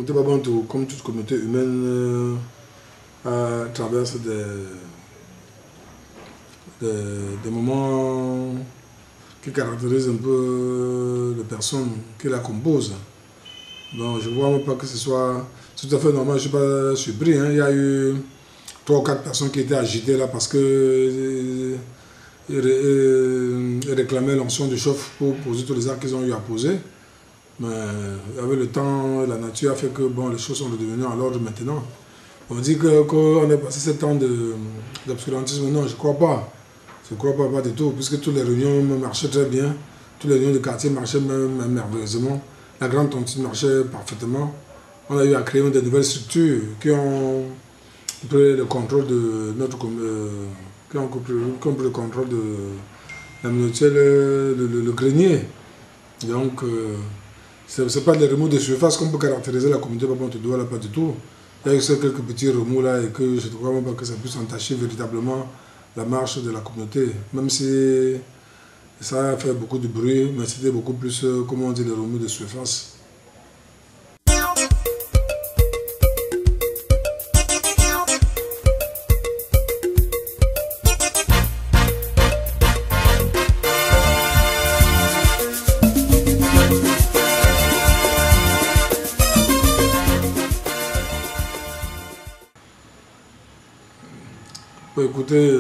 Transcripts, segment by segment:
communauté Babantou, comme toute communauté humaine, traverse des moments qui caractérisent un peu les personnes qui la composent. Donc je ne vois pas que ce soit tout à fait normal, je ne suis pas surpris. Hein. Il y a eu 3 ou 4 personnes qui étaient agitées là parce que ils réclamaient l'onction du chef pour poser tous les actes qu'ils ont eu à poser. Mais avec le temps, la nature a fait que bon, les choses sont redevenues à l'ordre maintenant. On dit qu'on est passé ce temps d'obscurantisme. Non, je ne crois pas. Je ne crois pas du tout, puisque toutes les réunions marchaient très bien. Toutes les réunions de quartier marchaient même merveilleusement. La grande tontine marchait parfaitement. On a eu à créer de nouvelles structures qui ont pris le contrôle de notre qui ont pris le contrôle de la communauté, le grenier. Donc, ce n'est pas des remous de surface qu'on peut caractériser la communauté Babantou, là, pas du tout. Il y a eu quelques petits remous là et que je ne crois même pas que ça puisse entacher véritablement la marche de la communauté. Même si ça a fait beaucoup de bruit, mais c'était beaucoup plus, comment on dit, des remous de surface. Écoutez,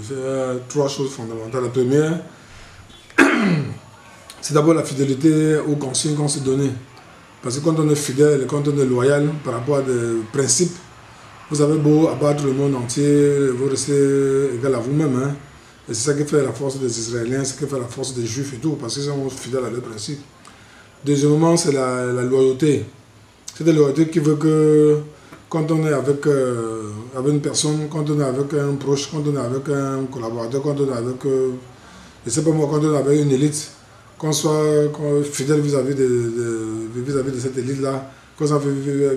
j'ai 3 choses fondamentales. La première, c'est d'abord la fidélité aux consignes qu'on s'est données. Parce que quand on est fidèle et quand on est loyal par rapport à des principes, vous avez beau abattre le monde entier, vous restez égal à vous-même. Hein? Et c'est ça qui fait la force des Israéliens, c'est ça qui fait la force des Juifs et tout, parce qu'ils sont fidèles à leurs principes. Deuxièmement, c'est la loyauté. C'est la loyauté qui veut que quand on est avec une personne, quand on est avec un proche, quand on est avec un collaborateur, quand on est avec, je sais pas moi, quand on est avec une élite, qu'on soit fidèle vis-à-vis de cette élite-là, qu'on soit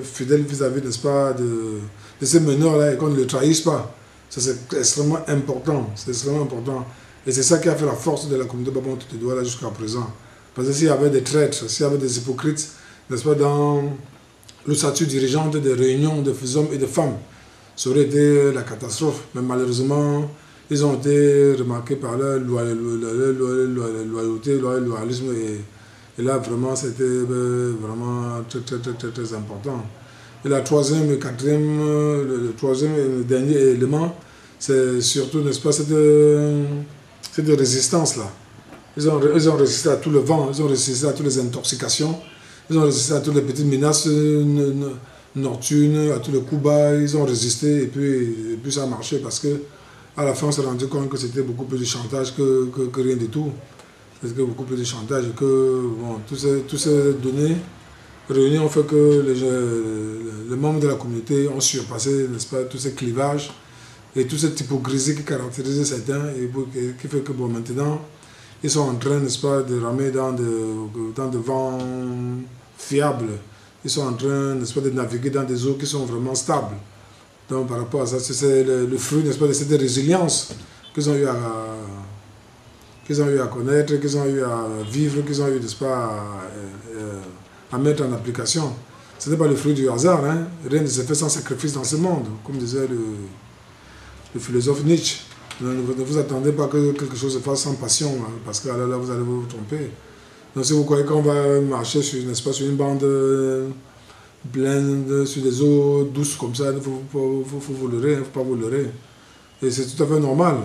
fidèle vis-à-vis, n'est-ce pas, de ces meneurs-là et qu'on ne les trahisse pas. C'est extrêmement important, c'est extrêmement important. Et c'est ça qui a fait la force de la communauté Babantou là jusqu'à présent. Parce que s'il y avait des traîtres, s'il y avait des hypocrites, n'est-ce pas, dans le statut dirigeant des réunions de hommes et de femmes, ça aurait été la catastrophe. Mais malheureusement, ils ont été remarqués par leur loyauté, leur loyalisme. Et là, vraiment, c'était vraiment très important. Et la troisième et quatrième, le troisième et le dernier élément, c'est surtout, n'est-ce pas, cette résistance-là. Ils ont résisté à tout le vent, ils ont résisté à toutes les intoxications. Ils ont résisté à toutes les petites menaces nocturnes, à tous les coups bas, ils ont résisté et puis ça a marché parce que à la fin on s'est rendu compte que c'était beaucoup plus de chantage que rien du tout. C'était beaucoup plus de chantage et que bon, tous ces données réunies ont fait que les membres de la communauté ont surpassé, n'est-ce pas, tous ces clivages et toute cette hypocrisie qui caractérisait certains et qui fait que bon, maintenant ils sont en train, n'est-ce pas, de ramer dans de vents fiables. Ils sont en train, n'est-ce pas, de naviguer dans des eaux qui sont vraiment stables. Donc par rapport à ça, c'est le fruit, n'est-ce pas, de cette résilience qu'ils ont eu à connaître, qu'ils ont eu à vivre, qu'ils ont eu, n'est-ce pas, à mettre en application. Ce n'est pas le fruit du hasard, hein. Rien ne s'est fait sans sacrifice dans ce monde, comme disait le philosophe Nietzsche. Ne vous attendez pas que quelque chose se fasse sans passion, hein, parce que là, vous allez vous tromper. Donc si vous croyez qu'on va marcher sur, n'est-ce pas, sur une bande pleine, sur des eaux douces comme ça, il faut vous leurrer, il ne faut pas vous leurrer. Et c'est tout à fait normal.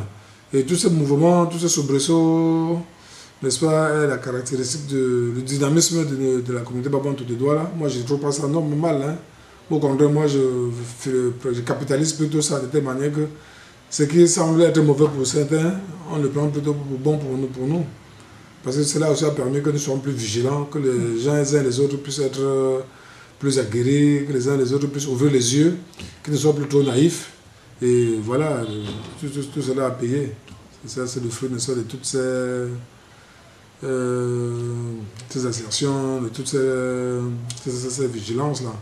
Et tous ces mouvements, tous ces soubresauts, n'est-ce pas, est la caractéristique du dynamisme de la communauté Babantou là. Moi, je ne trouve pas ça normal. Hein. Au contraire, moi, je capitalise plutôt ça de telle manière que ce qui semble être mauvais pour certains, on le prend plutôt pour bon pour nous. Parce que cela aussi a permis que nous soyons plus vigilants, que les uns et les autres puissent être plus aguerris, que les uns et les autres puissent ouvrir les yeux, qu'ils ne soient plus trop naïfs. Et voilà, tout cela a payé. C'est le fruit de toutes ces assertions, de toutes ces vigilances-là.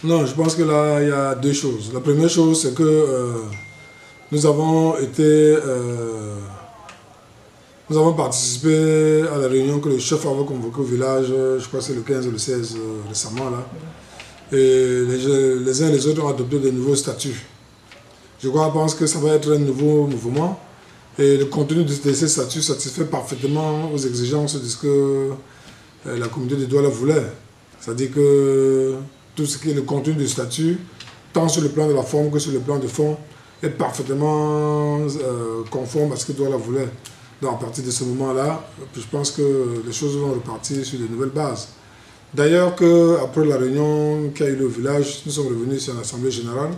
Non, je pense que là, il y a deux choses. La première chose, c'est que nous avons participé à la réunion que le chef avait convoquée au village, je crois que c'est le 15 ou le 16 récemment, là. Et les uns et les autres ont adopté de nouveaux statuts. Je pense que ça va être un nouveau mouvement. Et le contenu de ces statuts satisfait parfaitement aux exigences de ce que la communauté de Douala voulait. C'est-à-dire que tout ce qui est le contenu du statut, tant sur le plan de la forme que sur le plan de fond, est parfaitement conforme à ce que Douala voulait. Donc à partir de ce moment-là, je pense que les choses vont repartir sur de nouvelles bases. D'ailleurs, après la réunion qui a eu lieu au village, nous sommes revenus sur l'Assemblée générale.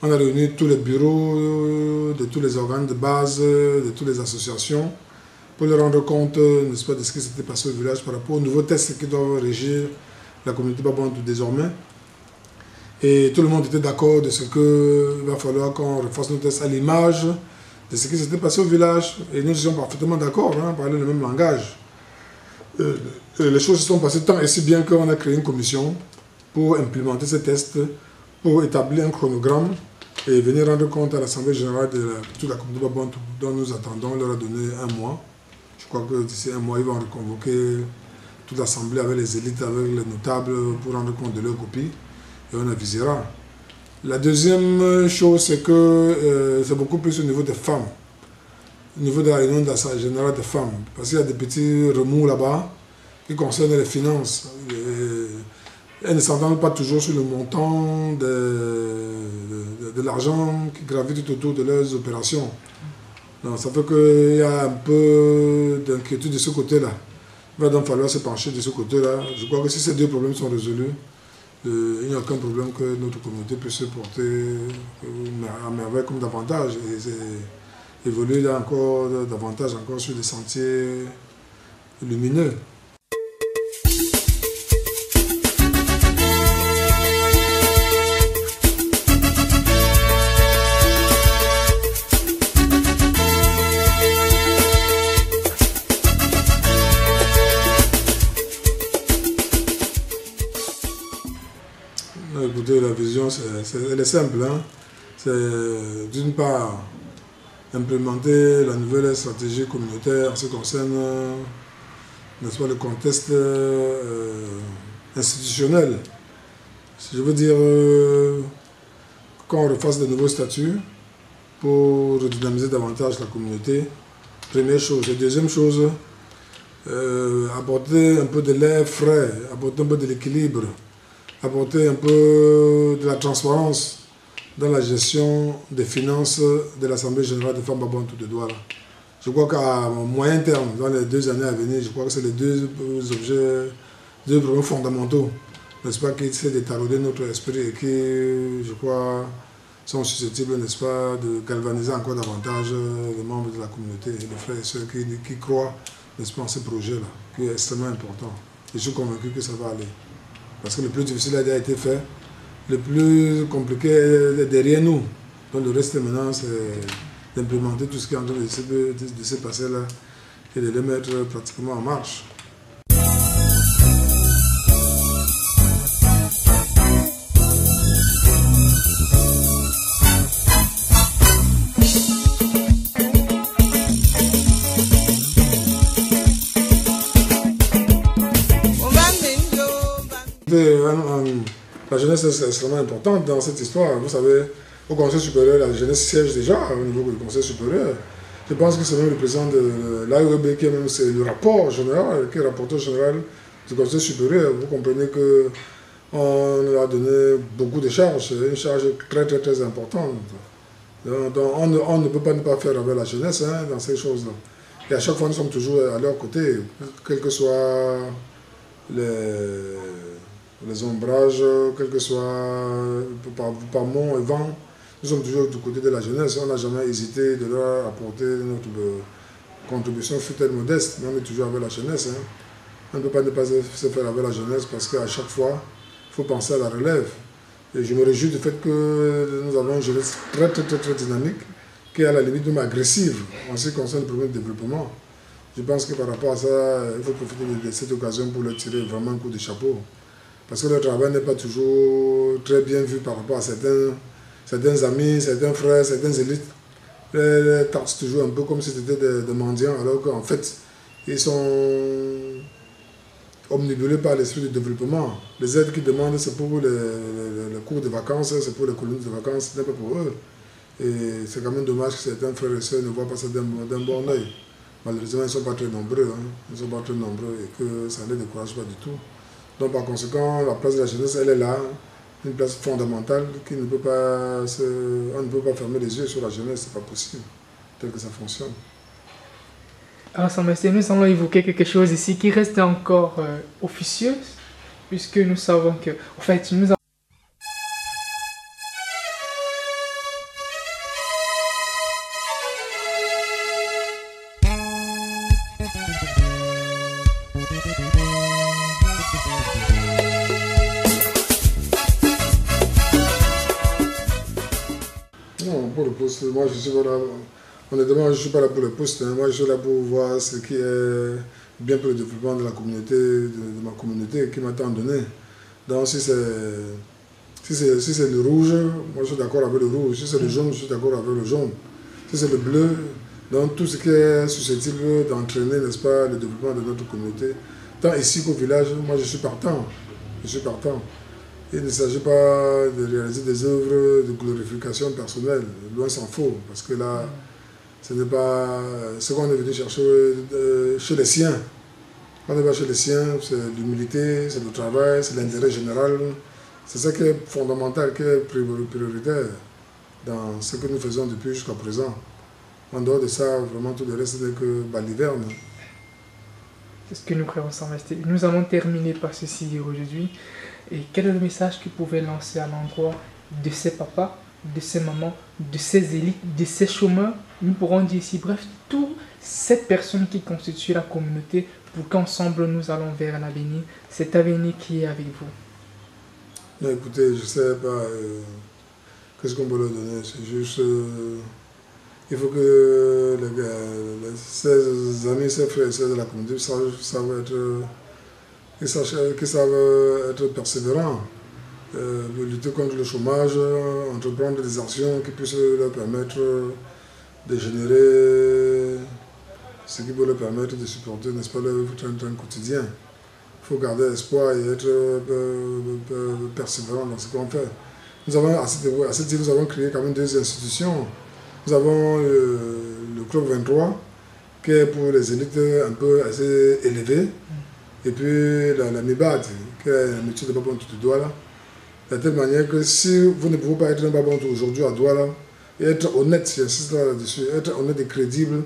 On a réuni tous les bureaux de tous les organes de base, de toutes les associations, pour leur rendre compte, n'est-ce pas, de ce qui s'était passé au village par rapport aux nouveaux tests qui doivent régir la communauté Babantou désormais. Et tout le monde était d'accord de ce qu'il va falloir qu'on refasse nos tests à l'image de ce qui s'était passé au village. Et nous étions parfaitement d'accord, hein, parler le même langage. Les choses se sont passées tant et si bien qu'on a créé une commission pour implémenter ces tests, pour établir un chronogramme et venir rendre compte à l'Assemblée générale de toute la communauté Babantou dont nous attendons. On leur a donné un mois. Je crois que d'ici un mois, ils vont reconvoquer toute l'Assemblée avec les élites, avec les notables pour rendre compte de leurs copies. Et on avisera. La deuxième chose, c'est que c'est beaucoup plus au niveau des femmes, au niveau de la réunion de l'Assemblée générale des femmes. Parce qu'il y a des petits remous là-bas qui concernent les finances. Elles ne s'entendent pas toujours sur le montant de l'argent qui gravite tout autour de leurs opérations. Donc ça fait qu'il y a un peu d'inquiétude de ce côté-là. Il va donc falloir se pencher de ce côté-là. Je crois que si ces deux problèmes sont résolus, il n'y a aucun problème que notre communauté puisse se porter à merveille comme davantage et évoluer là encore davantage encore sur des sentiers lumineux. Écoutez, la vision, elle est simple. Hein? C'est d'une part implémenter la nouvelle stratégie communautaire en ce qui concerne, n'est-ce pas, le contexte institutionnel. Je veux dire qu'on refasse de nouveaux statuts pour redynamiser davantage la communauté. Première chose. Et deuxième chose, apporter un peu de l'air frais, apporter un peu de l'équilibre, apporter un peu de la transparence dans la gestion des finances de l'Assemblée générale des femmes Babantou de Douala. Je crois qu'à moyen terme, dans les 2 années à venir, je crois que c'est les deux problèmes fondamentaux, n'est-ce pas, qui essaient de tarauder notre esprit et qui, je crois, sont susceptibles, n'est-ce pas, de galvaniser encore davantage les membres de la communauté, les frères et sœurs qui croient, n'est-ce pas, en ce projet-là, qui est extrêmement important. Et je suis convaincu que ça va aller. Parce que le plus difficile a déjà été fait, le plus compliqué est derrière nous. Donc le reste maintenant, c'est d'implémenter tout ce qui est en train de se passer là et de le mettre pratiquement en marche. La jeunesse est extrêmement importante dans cette histoire. Vous savez, au Conseil supérieur, la jeunesse siège déjà au niveau du Conseil supérieur. Je pense que c'est même le président de l'AEB qui est même le rapport général, qui est rapporteur général du Conseil supérieur. Vous comprenez qu'on a donné beaucoup de charges, une charge très très très importante. Donc on ne peut pas ne pas faire avec la jeunesse hein, dans ces choses-là. Et à chaque fois, nous sommes toujours à leur côté, quel que soit les ombrages, quel que soit par mont et vent, nous sommes toujours du côté de la jeunesse. On n'a jamais hésité de leur apporter notre contribution, fut-elle modeste, mais on est toujours avec la jeunesse. Hein. On ne peut pas ne pas se faire avec la jeunesse parce qu'à chaque fois, il faut penser à la relève. Et je me réjouis du fait que nous avons une jeunesse très dynamique, qui est à la limite même agressive en ce qui concerne le problème de développement. Je pense que par rapport à ça, il faut profiter de cette occasion pour leur tirer vraiment un coup de chapeau. Parce que le travail n'est pas toujours très bien vu par rapport à certains amis, certains frères, certaines élites. Les taxent toujours un peu comme si c'était des mendiants, alors qu'en fait, ils sont omnibulés par l'esprit du développement. Les aides qu'ils demandent, c'est pour les cours de vacances, c'est pour les colonies de vacances, ce n'est pas pour eux. Et c'est quand même dommage que certains frères et sœurs ne voient pas ça d'un bon oeil. Malheureusement, ils ne sont pas très nombreux, hein. Ils ne sont pas très nombreux et que ça ne les décourage pas du tout. Donc par conséquent, la place de la jeunesse, elle est là, une place fondamentale qui ne peut pas on ne peut pas fermer les yeux sur la jeunesse, c'est pas possible, tel que ça fonctionne. Alors, Son Majesté, nous allons évoquer quelque chose ici qui reste encore officieux, puisque nous savons que, en fait, nous avons... Non, pour le poste, moi je suis pas là, honnêtement je ne suis pas là pour le poste, hein. Moi je suis là pour voir ce qui est bien pour le développement de la communauté, de ma communauté qui m'a tant donné. Donc si c'est le rouge, moi je suis d'accord avec le rouge, si c'est le jaune, je suis d'accord avec le jaune. Si c'est le bleu, donc tout ce qui est susceptible d'entraîner, n'est-ce pas, le développement de notre communauté, tant ici qu'au village, moi je suis partant, je suis partant. Il ne s'agit pas de réaliser des œuvres de glorification personnelle, loin s'en faut, parce que là, ce n'est pas ce qu'on est venu chercher chez les siens. Quand on va chez les siens, c'est l'humilité, c'est le travail, c'est l'intérêt général. C'est ça qui est fondamental, qui est prioritaire dans ce que nous faisons depuis jusqu'à présent. En dehors de ça, vraiment tout le reste n'est que baliverne. C'est ce que nous croyons, Sa Majesté. Nous allons terminer par ceci aujourd'hui. Et quel est le message que vous pouvez lancer à l'endroit de ces papas, de ces mamans, de ces élites, de ces chômeurs, nous pourrons dire ici, bref, toutes ces personnes qui constituent la communauté pour qu'ensemble nous allons vers l'avenir, cet avenir qui est avec vous? Non, écoutez, je ne sais pas qu'est-ce qu'on peut leur donner, c'est juste... il faut que ces amis, ces frères et sœurs de la communauté qui savent être persévérants, lutter contre le chômage, entreprendre des actions qui puissent leur permettre de générer ce qui peut leur permettre de supporter, n'est-ce pas, leur train quotidien. Il faut garder espoir et être persévérant dans ce qu'on fait. Nous avons, à ce titre, nous avons créé quand même deux institutions. Nous avons le Club 23, qui est pour les élites un peu assez élevées. Et puis la MIBAD, qui est un métier de Babontou de Douala, de telle manière que si vous ne pouvez pas être un Babontou aujourd'hui à Douala, et être honnête, j'insiste là-dessus, être honnête et crédible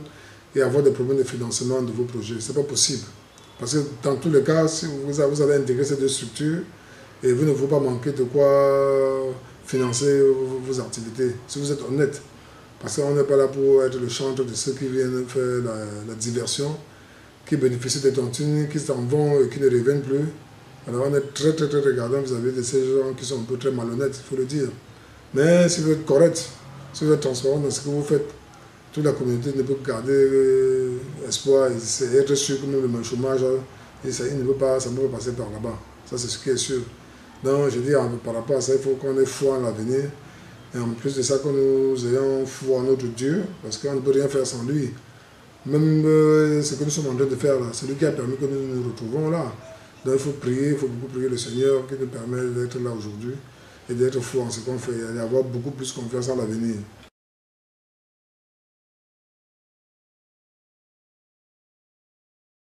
et avoir des problèmes de financement de vos projets, ce n'est pas possible. Parce que dans tous les cas, si vous avez intégré ces deux structures, et vous ne pouvez pas manquer de quoi financer vos activités, si vous êtes honnête. Parce qu'on n'est pas là pour être le chantre de ceux qui viennent faire la diversion, qui bénéficient des tontines, qui s'en vont et qui ne reviennent plus. Alors on est très regardant vis-à-vis de ces gens qui sont un peu très malhonnêtes, il faut le dire. Mais si vous êtes correct, si vous êtes transparent dans ce que vous faites, toute la communauté ne peut garder espoir et être sûr que même le chômage, ça ne peut pas passer par là-bas. Ça c'est ce qui est sûr. Donc je dis par rapport à ça, il faut qu'on ait foi en l'avenir. Et en plus de ça, que nous ayons foi en notre Dieu, parce qu'on ne peut rien faire sans lui. Même ce que nous sommes en train de faire là, c'est lui qui a permis que nous nous retrouvons là. Donc il faut prier, il faut beaucoup prier le Seigneur qui nous permet d'être là aujourd'hui et d'être fort en ce qu'on fait et d'avoir beaucoup plus confiance en l'avenir.